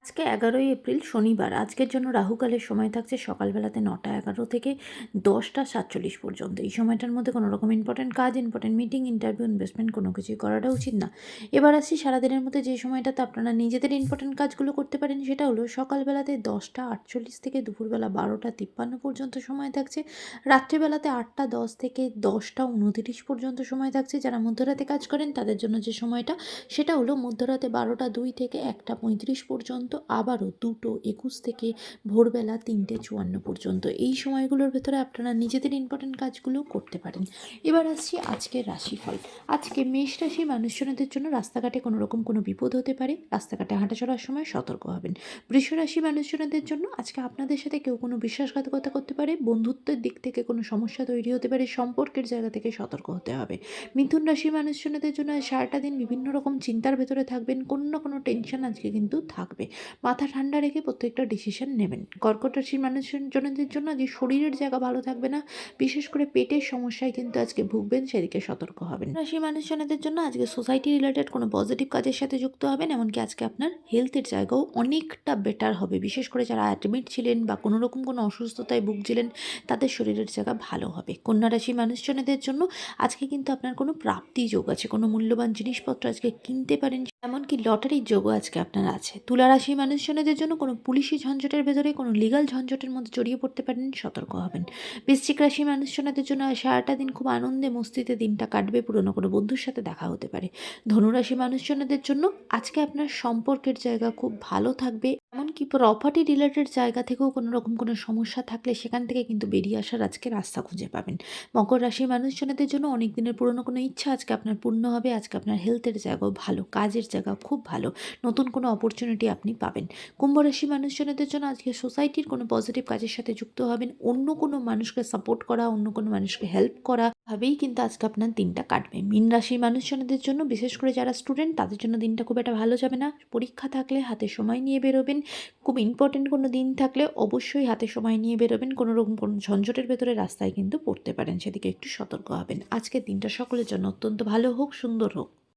আজকে 11ই এপ্রিল শনিবার। আজকের জন্য রাহুকালের সময় থাকছে সকালবেলাতে 9টা 11 থেকে 10টা 47 পর্যন্ত। এই সময়টার মধ্যে কোনো রকম ইম্পর্টেন্ট কাজ, ইম্পর্টেন্ট মিটিং, ইন্টারভিউ, ইনভেস্টমেন্ট কোনো কিছুই করাটা উচিত না। এবার আসছি সারাদিনের মধ্যে যে সময়টাতে আপনারা নিজেদের ইম্পর্টেন্ট কাজগুলো করতে পারেন, সেটা হলো সকালবেলাতে 10টা 48 থেকে দুপুরবেলা 12টা 53 পর্যন্ত সময় থাকছে। রাত্রিবেলাতে 8টা 10 থেকে 10টা 29 পর্যন্ত সময় থাকছে। যারা মধ্যরাতে কাজ করেন তাদের জন্য যে সময়টা, সেটা হলো মধ্যরাতে 12টা 2 থেকে 1টা 35 পর্যন্ত, আবারও 2টো 21 থেকে ভোরবেলা 3টে 54 পর্যন্ত। এই সময়গুলোর ভেতরে আপনারা নিজেদের ইম্পর্টেন্ট কাজগুলো করতে পারেন। এবার আসছি আজকের রাশিফল। আজকে মেষ রাশির মানুষজনদের জন্য রাস্তাঘাটে কোনো রকম কোনো বিপদ হতে পারে, রাস্তাঘাটে হাঁটা চলার সময় সতর্ক হবেন। বৃষ রাশি মানুষজনদের জন্য আজকে আপনাদের সাথে কেউ কোনো বিশ্বাসঘাতকতা করতে পারে, বন্ধুত্বের দিক থেকে কোনো সমস্যা তৈরি হতে পারে, সম্পর্কের জায়গা থেকে সতর্ক হতে হবে। মিথুন রাশির মানুষজনদের জন্য সারাটা দিন বিভিন্ন রকম চিন্তার ভেতরে থাকবেন, কোনো না কোনো টেনশন আজকে কিন্তু থাকবে। মাথা ঠান্ডা রেখে প্রত্যেকটা ডিসিশন নেবেন। কর্কট রাশির মানুষজনদের জন্য যে শরীরের জায়গা ভালো থাকবে না, বিশেষ করে পেটের সমস্যায় কিন্তু আজকে ভুগবেন, সেদিকে সতর্ক হবেন। রাশির মানুষজনদের জন্য আজকে সোসাইটি রিলেটেড কোনো পজিটিভ কাজের সাথে যুক্ত হবেন, এমনকি আজকে আপনার হেলথের জায়গাও অনেকটা বেটার হবে। বিশেষ করে যারা অ্যাডমিট ছিলেন বা কোনো রকম কোনো অসুস্থতায় ভুগছিলেন, তাদের শরীরের জায়গা ভালো হবে। কন্যা রাশির মানুষজনদের জন্য আজকে কিন্তু আপনার কোনো প্রাপ্তি যোগ আছে, কোনো মূল্যবান জিনিসপত্র আজকে কিনতে পারেন, এমনকি লটারির যোগও আজকে আপনার আছে। তুলা রাশির মানুষজনদের জন্য কোনো পুলিশি ঝঞ্ঝটের ভেতরে, কোনো লিগাল ঝঞ্ঝটের মধ্যে জড়িয়ে পড়তে পারেন, সতর্ক হবেন। বৃশ্চিক রাশির মানুষজনদের জন্য সারাটা দিন খুব আনন্দে মস্তিতে দিনটা কাটবে, পুরনো কোনো বন্ধুর সাথে দেখা হতে পারে। ধনুরাশি মানুষজনদের জন্য আজকে আপনার সম্পর্কের জায়গা খুব ভালো থাকবে, এমনকি প্রপার্টি রিলেটেড জায়গা থেকেও কোনো রকম কোনো সমস্যা থাকলে সেখান থেকে কিন্তু বেরিয়ে আসার আজকে রাস্তা খুঁজে পাবেন। মকর রাশির মানুষজনদের জন্য অনেক দিনের পুরনো কোনো ইচ্ছা আজকে আপনার পূর্ণ হবে। আজকে আপনার হেলথের জায়গাও ভালো, কাজের জায়গা খুব ভালো, নতুন কোনো অপরচুনিটি আপনি পাবেন। কুম্ভ রাশির মানুষজনদের জন্য আজকে সোসাইটির কোনো পজিটিভ কাজের সাথে যুক্ত হবেন, অন্য কোনো মানুষকে সাপোর্ট করা, অন্য কোনো মানুষকে হেল্প করা ভাবেই কিন্তু আজকে আপনার দিনটা কাটবে। মীন রাশির মানুষজনদের জন্য, বিশেষ করে যারা স্টুডেন্ট, তাদের জন্য দিনটা খুব একটা ভালো যাবে না। পরীক্ষা থাকলে হাতে সময় নিয়ে বেরোবেন, খুব ইম্পর্টেন্ট কোনো দিন থাকলে অবশ্যই হাতে সময় নিয়ে বেরোবেন। কোনো রকম কোনো ঝঞ্ঝটের ভেতরে রাস্তায় কিন্তু পড়তে পারেন, সেদিকে একটু সতর্ক হবেন। আজকের দিনটা সকলের জন্য অত্যন্ত ভালো হোক, সুন্দর হোক।